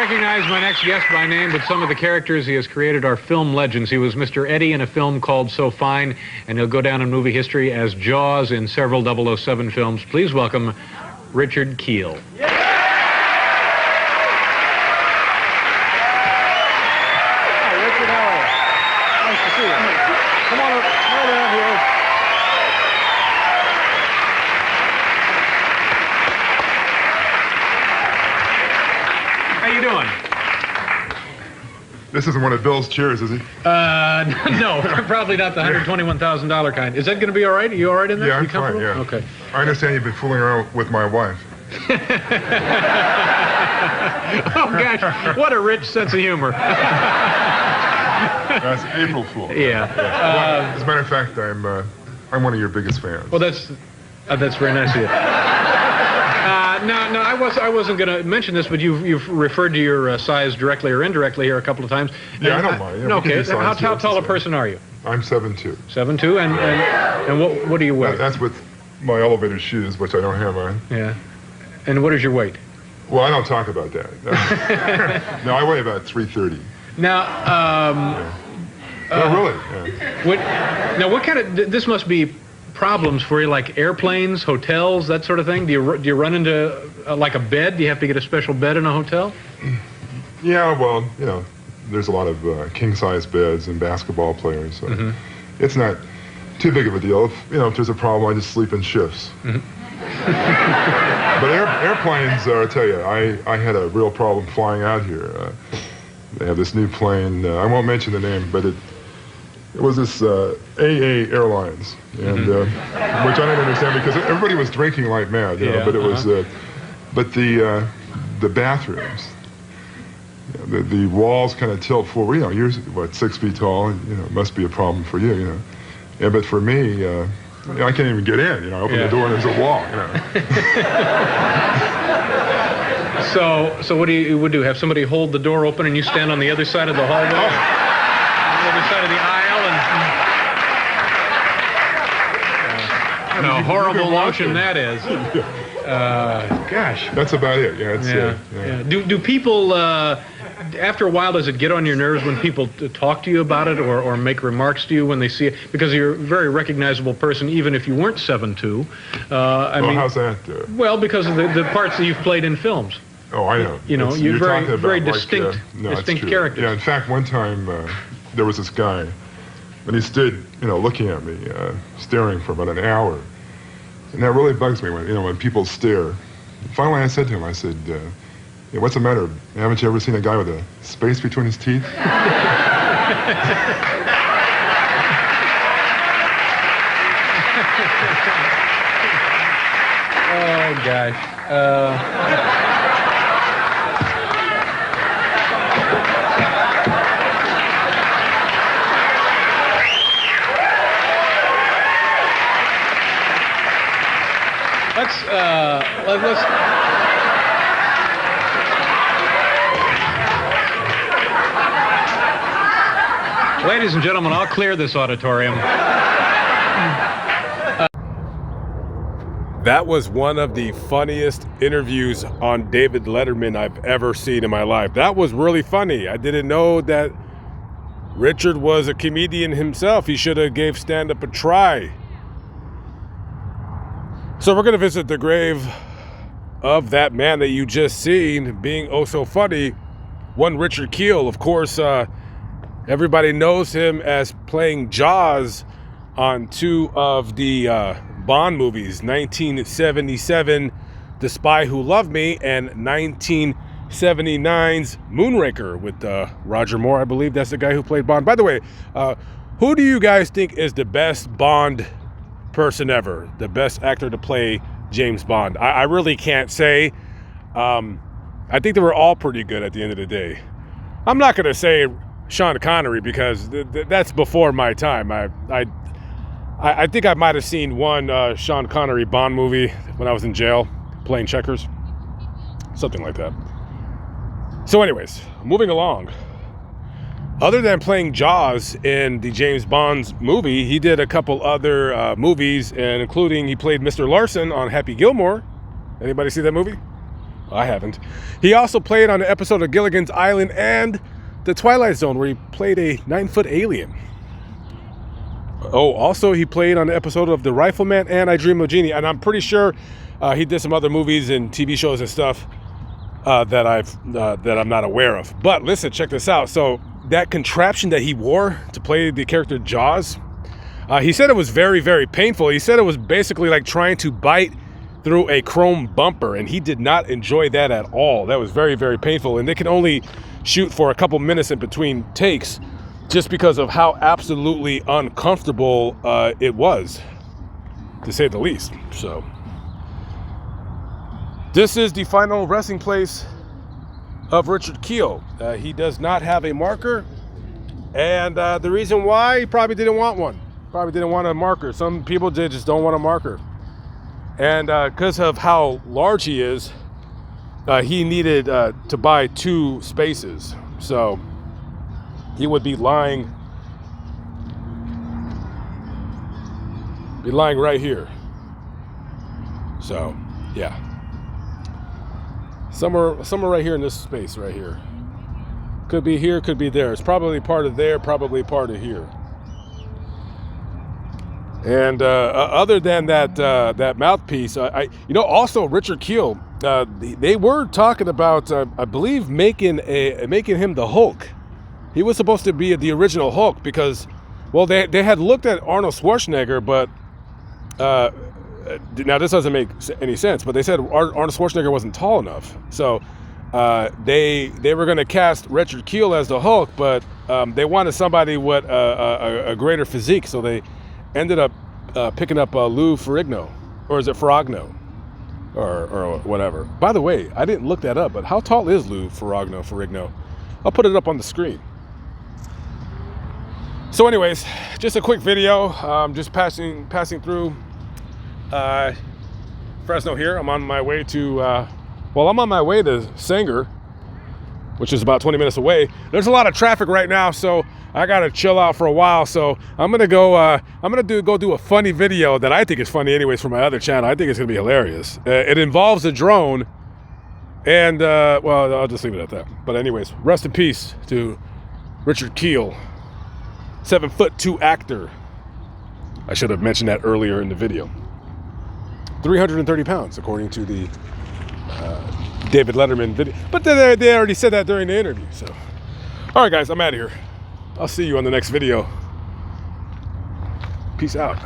recognize my next guest by name, but some of the characters he has created are film legends. He was Mr. Eddie in a film called So Fine, and he'll go down in movie history as Jaws in several 007 films. Please welcome Richard Kiel. Yeah. Hi, Richard, how are you? Nice to see you. Come on up, right down here. How you doing? This isn't one of Bill's chairs, is he? No, probably not the $121,000 kind. Is that going to be all right? Are you all right in there? Yeah, I'm you fine, yeah. Okay. I understand you've been fooling around with my wife. Oh, gosh, what a rich sense of humor. That's April Fool. Yeah. As a matter of fact, I'm one of your biggest fans. Well, that's very nice of you. No, I wasn't going to mention this, but you've referred to your size directly or indirectly here a couple of times. Yeah, I don't mind. Yeah, okay, how tall a person are you? I'm 7'2". 7'2", and what do you weigh? That's with my elevator shoes, which I don't have on. Yeah. And what is your weight? Well, I don't talk about that. No, I weigh about 330. Now, no, really. Yeah. What kind of, this must be problems for you, like airplanes, hotels, that sort of thing? Do you run into like a bed? Do you have to get a special bed in a hotel? Yeah, well, there's a lot of king-size beds and basketball players, so it's not too big of a deal. If there's a problem, I just sleep in shifts. But airplanes, I'll tell you, I had a real problem flying out here. They have this new plane. I won't mention the name, but it was this AA Airlines, and which I don't understand because everybody was drinking like mad, but it was, but the bathrooms, the walls kind of tilt forward. You're what, 6 feet tall, and it must be a problem for you, Yeah, but for me, I can't even get in. I open the door and there's a wall. So what do you would do? Have somebody hold the door open and you stand on the other side of the hallway, on the other side of the aisle, and a horrible notion that is. Gosh. That's about it. Yeah. Do people? After a while, does it get on your nerves when people talk to you about it or make remarks to you when they see it? Because you're a very recognizable person, even if you weren't 7'2". I mean, how's that? Well, because of the parts that you've played in films. Oh, I know. You're very distinct, no, distinct characters. Yeah, in fact, one time there was this guy, and he stood, looking at me, staring for about an hour, and that really bugs me when people stare. Finally, I said to him, I said, what's the matter? Haven't you ever seen a guy with a space between his teeth? Oh, gosh. Let's ladies and gentlemen, I'll clear this auditorium. That was one of the funniest interviews on David Letterman I've ever seen in my life. That was really funny. I didn't know that Richard was a comedian himself. He should have gave stand-up a try. So we're going to visit the grave of that man that you just seen being oh so funny, one Richard Kiel. Of course, everybody knows him as playing Jaws on two of the Bond movies, 1977, The Spy Who Loved Me, and 1979's Moonraker with Roger Moore. I believe that's the guy who played Bond. By the way, who do you guys think is the best Bond person ever? The best actor to play James Bond? I really can't say. I think they were all pretty good at the end of the day. I'm not going to say Sean Connery because that's before my time. I think I might have seen one Sean Connery Bond movie when I was in jail playing checkers. Something like that. So anyways, moving along. Other than playing Jaws in the James Bond's movie, he did a couple other movies, and including he played Mr. Larson on Happy Gilmore. Anybody see that movie? I haven't. He also played on an episode of Gilligan's Island and The Twilight Zone, where he played a 9-foot alien. Oh, also he played on an episode of The Rifleman and I Dream of Jeannie, and I'm pretty sure he did some other movies and TV shows and stuff that I'm not aware of. But listen, check this out. So that contraption that he wore to play the character Jaws, he said it was very, very painful. He said it was basically like trying to bite through a chrome bumper, and he did not enjoy that at all. That was very, very painful, and they can only shoot for a couple minutes in between takes just because of how absolutely uncomfortable it was, to say the least. So this is the final resting place of Richard Kiel. He does not have a marker, and the reason why, he probably didn't want one. Probably didn't want a marker. Some people just don't want a marker. And because of how large he is, he needed to buy 2 spaces. So he would be lying right here. So yeah, somewhere right here in this space right here. Could be here, could be there. It's probably part of there, probably part of here. And other than that mouthpiece, also Richard Kiel, they were talking about, I believe, making him the Hulk. He was supposed to be the original Hulk because, well, they had looked at Arnold Schwarzenegger, but now this doesn't make any sense. But they said Arnold Schwarzenegger wasn't tall enough, so they were going to cast Richard Kiel as the Hulk, but they wanted somebody with a greater physique, so they ended up picking up Lou Ferrigno, or is it Ferragno, or whatever. By the way, I didn't look that up, but how tall is Lou Ferrigno? I'll put it up on the screen. So anyways, just a quick video, just passing through Fresno here. I'm on my way to, I'm on my way to Sanger, which is about 20 minutes away. There's a lot of traffic right now, so I gotta chill out for a while. So I'm gonna go do a funny video that I think is funny anyways for my other channel. I think it's gonna be hilarious. It involves a drone, and I'll just leave it at that. But anyways, rest in peace to Richard Kiel, 7'2" actor. I should have mentioned that earlier in the video. 330 pounds, according to the David Letterman video. But they already said that during the interview. So, all right, guys, I'm out of here. I'll see you on the next video. Peace out.